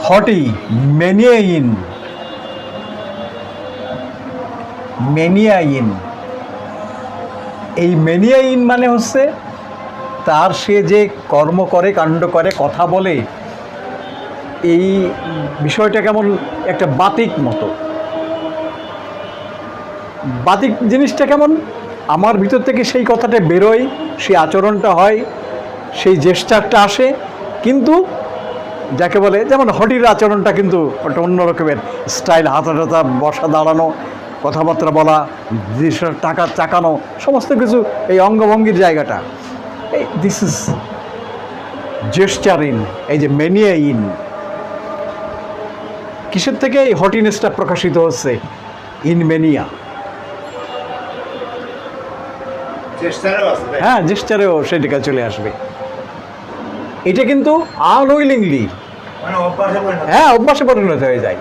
হটি মেনিয়াইন, মেনিয়াইন, এই মেনিয়াইন মানে হচ্ছে তার সে যে কর্ম করে, কাণ্ড করে, কথা বলে, এই বিষয়টা কেমন একটা বাতিক মতো। বাতিক জিনিসটা কেমন, আমার ভিতর থেকে সেই কথাটা বেরোয়, সেই আচরণটা হয়, সেই জেস্টারটা আসে, কিন্তু যাকে বলে যেমন হটির আচরণটা কিন্তু একটা অন্য রকমের স্টাইল, হাতা টাতা, বসা, দাঁড়ানো, কথাবার্তা বলা, টাকা চাকানো, সমস্ত কিছু এই অঙ্গভঙ্গির জায়গাটা, এই দিস ইজ জেস্টার ইন, এই যে মেনিয়া ইন। কিসের থেকে এই হটিনেসটা প্রকাশিত হচ্ছে? In mania. হ্যাঁ, জেস্টারেও সেদিকে চলে আসবে। এটা কিন্তু আনউইলিংলি, হ্যাঁ, অভ্যাসে পরিণত হয়ে যায়।